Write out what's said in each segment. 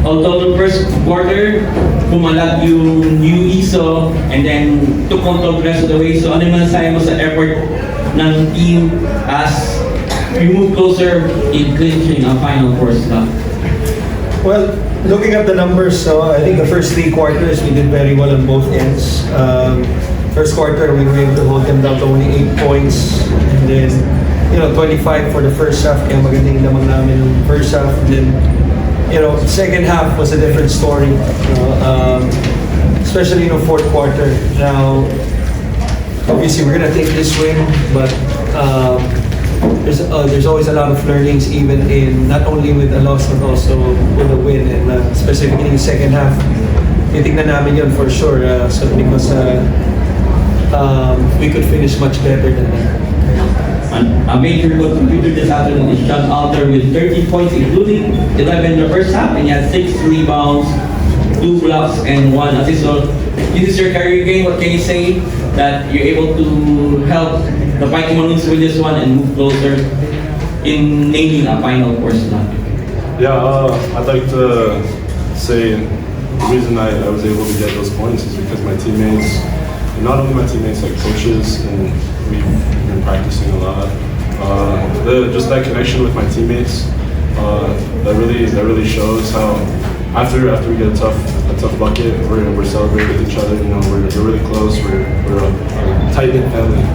although the first quarter, pumalag yung new ISO and then took control the rest of the way. So ano yung masasabi mo sa effort ng team as we move closer in clinching a final four slot? Well, looking at the numbers, I think the first 3 quarters we did very well on both ends. First quarter we were able to hold them down to only 8 points, and then 25 for the first half. Kaya magandang lamang namin yung first half. And then second half was a different story. Especially fourth quarter. Now, obviously we're gonna take this win, but there's always a lot of learnings, even in not only with a loss but also with a win, and specifically in the second half titignan namin yun for sure, so because we could finish much better than that. A major contributor this afternoon is John Alter with 30 points, including 11 in the first half, and he had 6 rebounds, 2 blocks, and 1 assist. So this is your career game. What can you say that you're able to help the Fighting Maroons win this one and move closer in naming a final four slot? Yeah, I'd like to say the reason I was able to get those points is because my teammates, and not only my teammates, like coaches, and we've been practicing a lot. Just that connection with my teammates, that really shows how after we get a tough bucket, we're celebrating with each other. We're really close. We're a tight-knit family.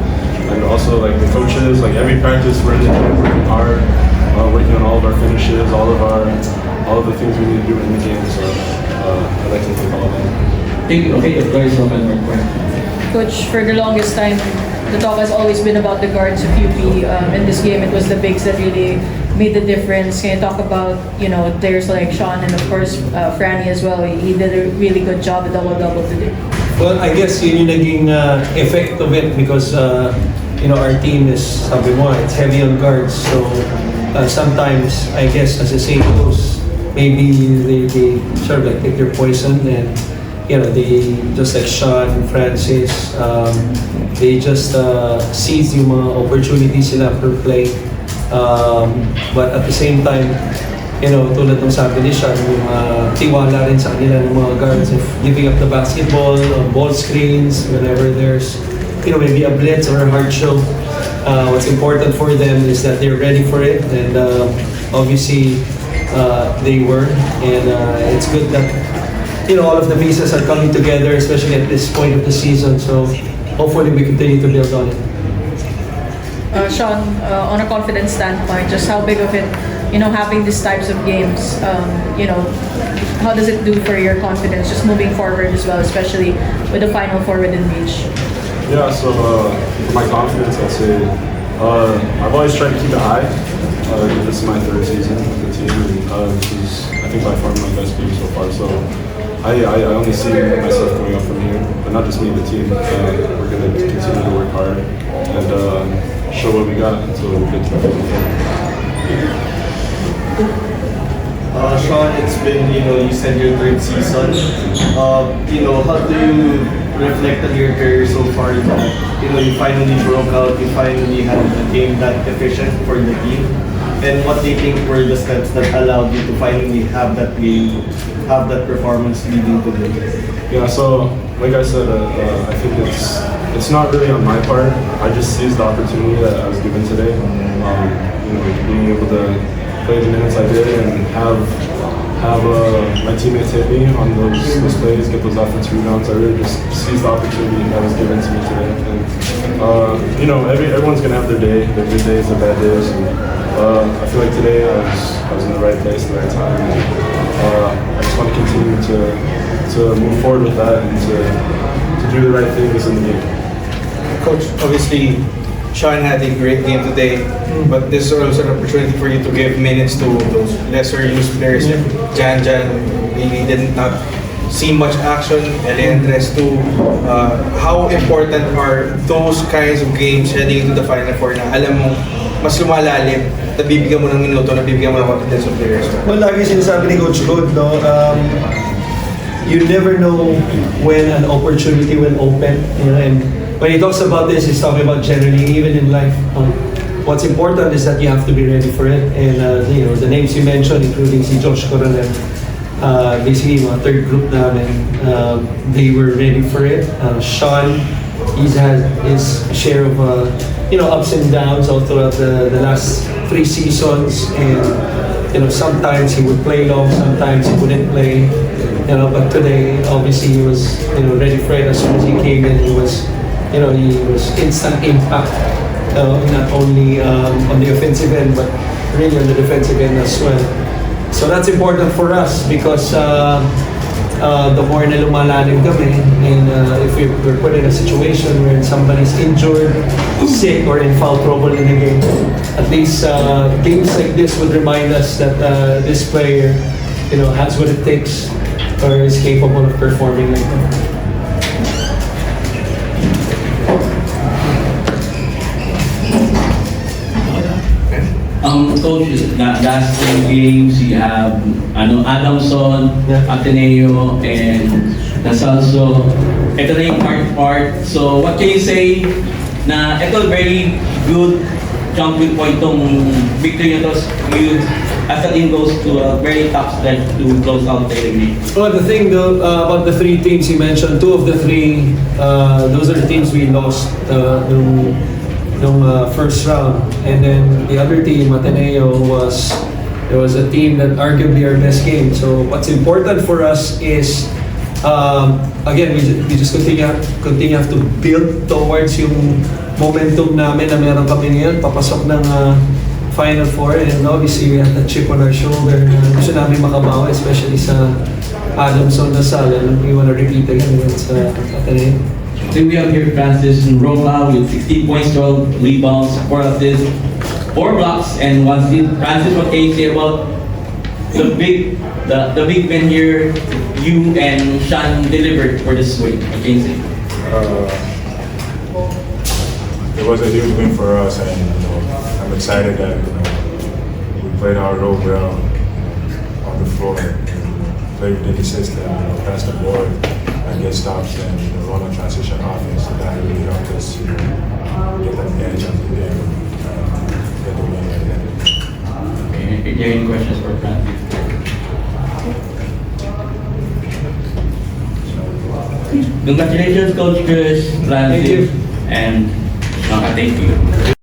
And also like the coaches, like every practice we're in the gym working hard, working on all of our finishes, all of the things we need to do in the game. So I'd like to thank all of them. Thank you. Okay, the floor is open for questions. Coach, for the longest time, the talk has always been about the guards of UP. In this game, it was the bigs that really made the difference. Can you talk about, players like Sean and of course Franny as well? He did a really good job at double-double today. Well, I guess yun yung naging effect of it, because our team is, sabi mo, it's heavy on guards. So sometimes, I guess, as the saying goes, maybe they sort of like pick their poison, and they just like Sean, Francis, they just seize yung mga opportunities sila per play. But at the same time, tulad ng sabi ni Sean, yung tiwala rin sa kanila ng mga guards, if giving up the basketball, ball screens, whenever there's maybe a blitz or a hard show. What's important for them is that they're ready for it, and obviously they were, and it's good that all of the pieces are coming together, especially at this point of the season. So hopefully we continue to build on it. Sean, on a confidence standpoint, just how big of it, having these types of games, how does it do for your confidence just moving forward as well, especially with the Final Four within reach? Yeah, so for my confidence, I'd say I've always tried to keep it high. This is my 3rd season with the team, and this is, I think, by far my best game so far. So I only see myself going up from here, but not just me, the team. We're going to continue to work hard and show what we got until we get to the Final Four. Sean, it's been, you said your 3rd season. How do you reflect on your career so far? You finally broke out, you finally had a game that efficient for the team. And what do you think were the steps that allowed you to finally have that game, have that performance leading to this? Yeah, so like I said, I think it's not really on my part. I just seized the opportunity that I was given today. Being able to play the minutes I did and have my teammates hit me on those plays, get those offensive rebounds. I really just seized the opportunity that was given to me today. And everyone's gonna have their day, their good days, their bad days. And, I feel like today I was in the right place at the right time. And, I just want to continue to move forward with that and to do the right things in the game. Coach, obviously, Sean had a great game today, but this is also an opportunity for you to give minutes to those lesser used players. Jan, really did not see much action. Eliandres too. How important are those kinds of games heading into the Final Four na alam mo mas lumalalim, nabibigyan mo ng minuto, nabibigyan mo ng confidence of players? Well, lagi sinasabi ni Coach Good, you never know when an opportunity will open, and when he talks about this, he's talking about generally, even in life. What's important is that you have to be ready for it, and the names you mentioned, including si Josh Coronel, basically mga third group namin, they were ready for it. Sean, he's had his share of ups and downs all throughout the last 3 seasons, and sometimes he would play long, sometimes he wouldn't play. But today, obviously, he was ready for it. As soon as he came in, he was instant impact, not only on the offensive end, but really on the defensive end as well. So that's important for us because the more na lumalalim kami, and if we're put in a situation where somebody's injured, sick, or in foul trouble in the game, at least games like this would remind us that this player, has what it takes or is capable of performing like that. Coach, last 3 games, you have Adamson, Yeah. Ateneo, and Nasalso. Ito na yung hard part. So, what can you say na ito very good jumping point tong victory na to. You, as a team, goes to a very tough stretch to close out the game. Well, the thing though, about the 3 teams you mentioned, 2 of the 3, those are the teams we lost nung first round. And then the other team, Ateneo, was a team that arguably our best game. So what's important for us is, again, we just continue have to build towards yung momentum namin na meron kami ngayon, papasok ng Final Four, and obviously we have the chip on our shoulder na gusto namin makabawi, especially sa Adamson na sala. We want to repeat again against Ateneo. Then we have here Francis Roma with 16 points, 12 rebounds, 4 assists, 4 blocks, and 1 steal. Francis, what can you say about the big win here you and Sean delivered for this week? What can you say? It was a huge win for us, and I'm excited that we played our role well on the floor, and played within the system, pass the ball, and get stops, and run on transition offense. So that really helped us get that edge of the game, get the win like that. Okay, are there any questions for Francis? Congratulations, Coach Chris, Francis, Thank you. and thank you.